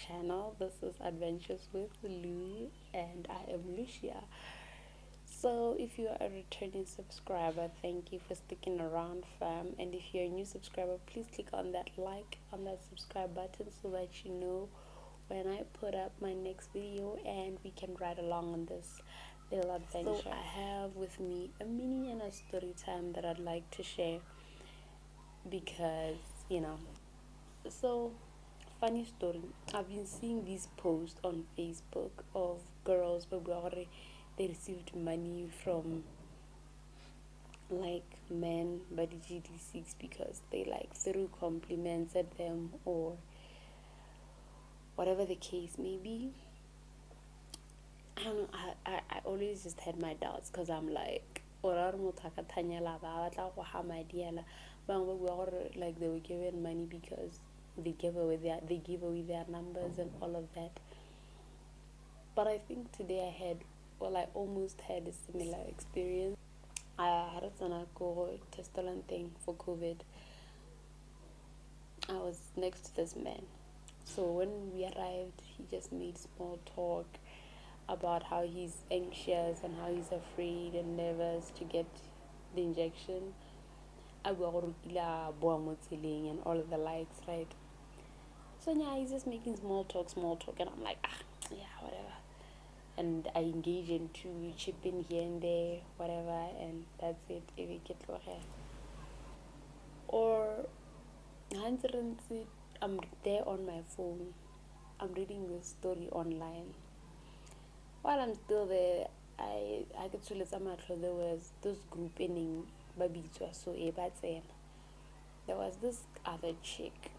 channel. This is Adventures with Lou, and I am Lucia. So, if you are a returning subscriber, thank you for sticking around, fam. And if you're a new subscriber, please click on that on that subscribe button so that you know when I put up my next video and we can ride along on this little adventure. So, I have with me a mini and a story time that I'd like to share because, you know, so funny story. I've been seeing these posts on Facebook of girls but they received money from like men by the GD6 because they like threw compliments at them or whatever the case may be. I always just had my doubts because I'm like, like they were given money because they give away their numbers and all of that. But I think today I almost had a similar experience. I had a go test thing for COVID. I was next to this man. So when we arrived, he just made small talk about how he's anxious and how he's afraid and nervous to get the injection. And all of the likes, right? So yeah, he's just making small talk, and I'm like, yeah, whatever. And I engage into chip in here and there, whatever, and that's it. If we get or I'm there on my phone. I'm reading this story online. While I'm still there, I could feel there was this group in Babitwa, so there was this other chick,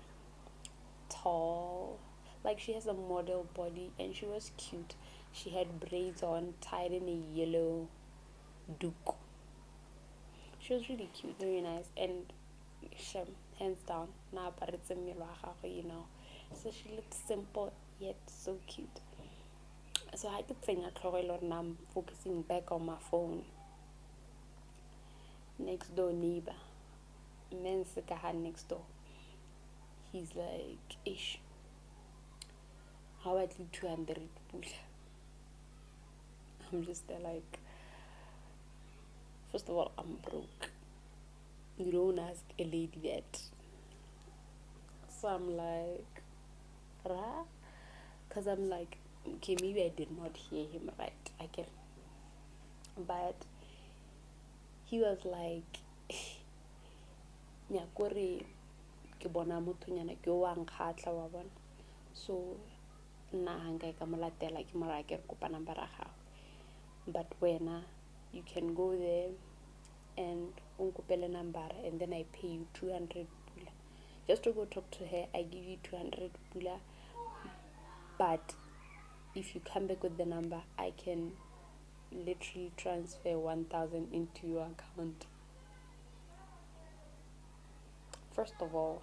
tall, like she has a model body, and she was cute. She had braids on, tied in a yellow duke. She was really cute, very nice, and hands down, but it's a you know. So she looked simple yet so cute. So I could sing a Cloel, and I'm focusing back on my phone. Next door neighbor, men's next door. He's like, ish, how I need 200 pula. I'm just there like, first of all, I'm broke. You don't ask a lady that. So I'm like, rah? Because I'm like, okay, maybe I did not hear him right. I get it. But he was like, nyakore ke bona motho nyana ke wa nkgatla wa bona. So nna hanga ka molatela ke mara ke kopa number ra gago. But when you can go there and unkopele number, and then I pay you 200 pula just to go talk to her. I give you 200 pula, but if you come back with the number, I can literally transfer 1,000 into your account. First of all,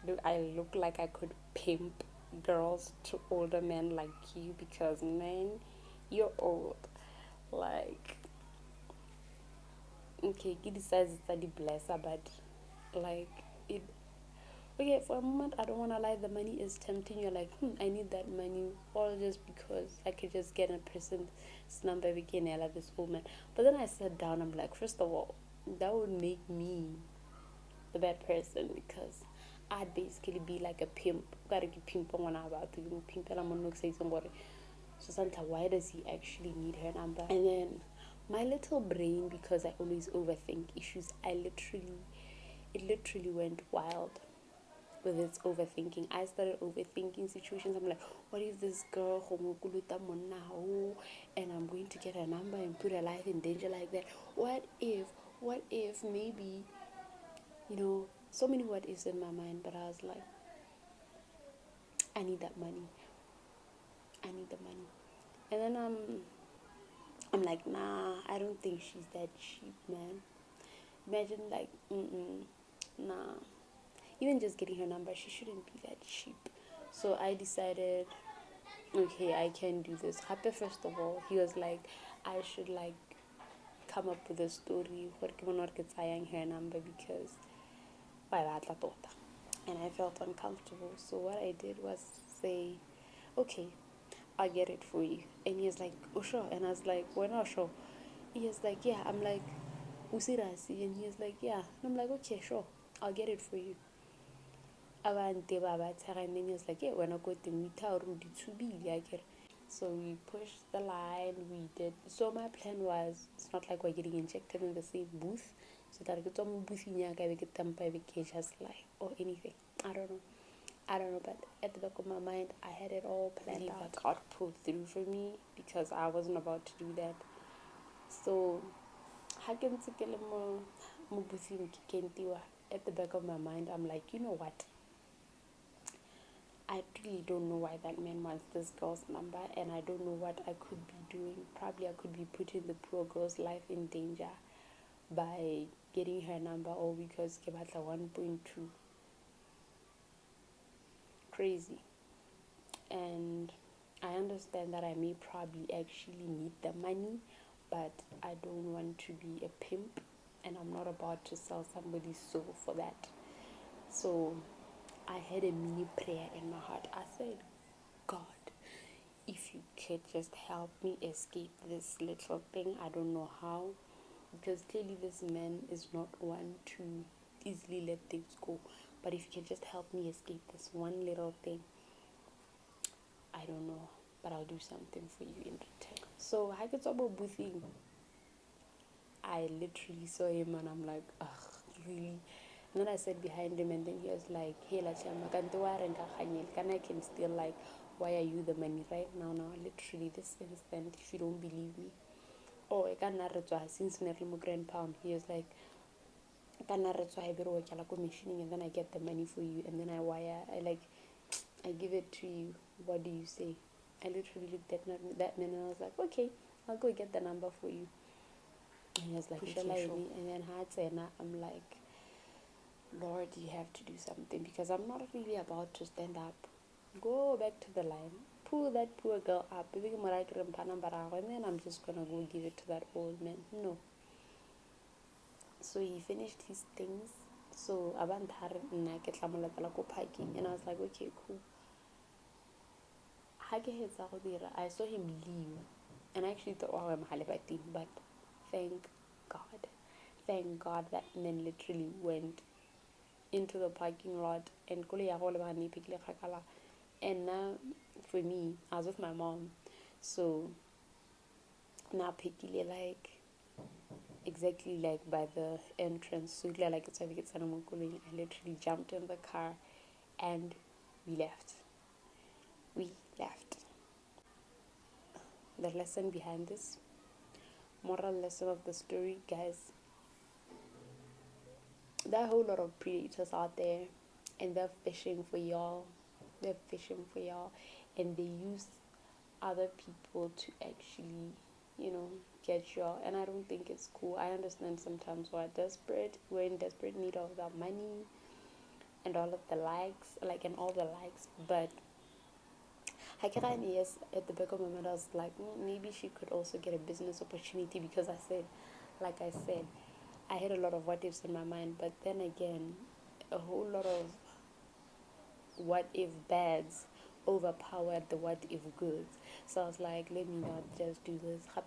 do I look like I could pimp girls to older men like you? Because man, you're old. Like, okay, he decides to study blesser, but like it. Okay, for a moment, I don't want to lie. The money is tempting. You're like, I need that money, all just because I could just get a person's number again. I love this woman. But then I sat down. I'm like, first of all, that would make me the bad person because I'd basically be like a pimp. Gotta get pimp on about to pimp, and I'm gonna say somebody. So Santa, why does he actually need her number? And then my little brain, because I always overthink issues, it literally went wild with its overthinking. I started overthinking situations. I'm like, what if this girl and I'm going to get her number and put her life in danger like that? What if maybe, so many what ifs in my mind. But I was like, I need that money. I need the money. And then I'm like, nah, I don't think she's that cheap, man. Imagine like, nah. Even just getting her number, she shouldn't be that cheap. So I decided, okay, I can do this. Happy, first of all, he was like, I should like come up with a story for her number because and I felt uncomfortable. So what I did was say, okay, I'll get it for you. And he was like, oh sure. And I was like, we're not sure. He was like, yeah. I'm like, usirasi. And he was like, yeah. And I'm like, okay, sure, I'll get it for you. And then he was like, yeah, we're not going to meet our so we pushed the line, we did. So my plan was, it's not like we're getting injected in the same booth. So that I get some booth in just like, or anything. I don't know. But at the back of my mind, I had it all planned out. God pulled through for me because I wasn't about to do that. So, at the back of my mind, I'm like, you know what? I really don't know why that man wants this girl's number, and I don't know what I could be doing. Probably I could be putting the poor girl's life in danger by getting her number, or because Kebatla 1.2. Crazy. And I understand that I may probably actually need the money, but I don't want to be a pimp, and I'm not about to sell somebody's soul for that. So I had a mini prayer in my heart. I said, God, if you could just help me escape this little thing. I don't know how, because clearly this man is not one to easily let things go. But if you can just help me escape this one little thing, I don't know, but I'll do something for you in return. So I get about boothing. I literally saw him and I'm like, ugh, really? And then I sat behind him and then he was like, hey, can I can still like, why are you the money right now? Literally this instant, if you don't believe me. Oh, I can't since grandpa. He was like, and then I get the money for you and then I wire, I give it to you. What do you say? I literally looked at that man and I was like, okay, I'll go get the number for you. And he was like, okay, sure. And then I'm like, Lord, you have to do something because I'm not really about to stand up. Go back to the line, pull that poor girl up, and then I'm just gonna go give it to that old man. No. So he finished his things. So I was like, okay, cool. I saw him leave and I actually thought, oh, I'm halibating, but thank God that man literally went into the parking lot and now for me, I was with my mom, so now pickily like exactly like by the entrance, so like it's I literally jumped in the car and we left. The lesson behind this, moral lesson of the story, guys, there are a whole lot of predators out there and they're fishing for y'all, and they use other people to actually, get y'all, and I don't think it's cool. I understand sometimes we're in desperate need of the money and all the likes, but yes, at the back of my mind, I was like, maybe she could also get a business opportunity because I said, I had a lot of what ifs in my mind, but then again, a whole lot of what if bads overpowered the what if goods. So I was like, let me not just do this. So I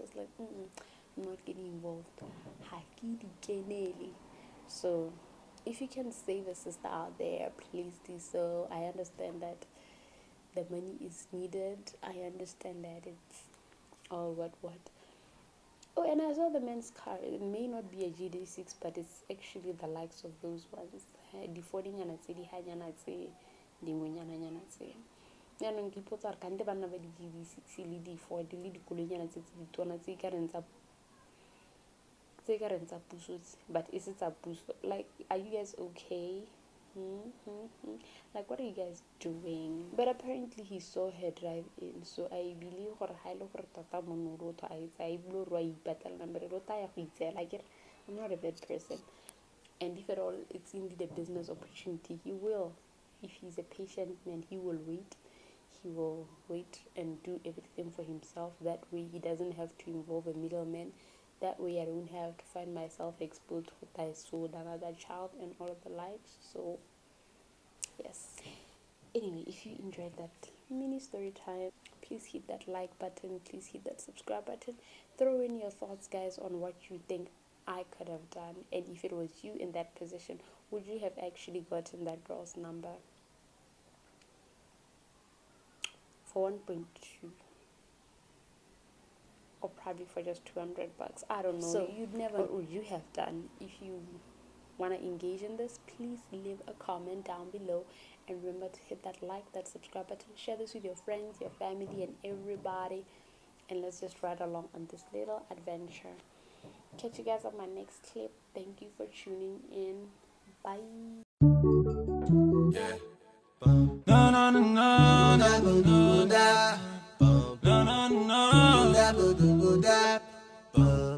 was like, I'm not getting involved. So if you can save a sister out there, please do so. I understand that the money is needed. I understand that it's all what. Oh, and I saw the man's car. It may not be a GD6, but it's actually the likes of those ones. Yaanong ke ipotsa gore kante banna ba di-GD6 le di-Ford le dikoloinyana tse tse ditona tse ka reng tsa puso, but is it tsa puso? Like, are you guys okay? Like, what are you guys doing? But apparently he saw her drive in, so I believe gore ha ile gore tota monoroto a itse a ibile gore wa ipatela number ro ta ya go itse like I'm not a bad person, and if at all it's indeed a business opportunity, he will. If he's a patient man, he will wait and do everything for himself. That way he doesn't have to involve a middleman. That way I don't have to find myself exposed with I sold another child and all of the likes. So yes, Anyway, if you enjoyed that mini story time, please hit that like button, please hit that subscribe button. Throw in your thoughts, guys, on what you think I could have done, and if it was you in that position, would you have actually gotten that girl's number for 1.2, or probably for just $200? I don't know. So you'd never. What would you have done? If you want to engage in this, please leave a comment down below, and remember to hit that like, that subscribe button, share this with your friends, your family, and everybody, and let's just ride along on this little adventure. Catch you guys on my next clip. Thank you for tuning in. Bye. Yeah. No, no, no, no, no, no, no, no, no, no, no, no, no, no, no,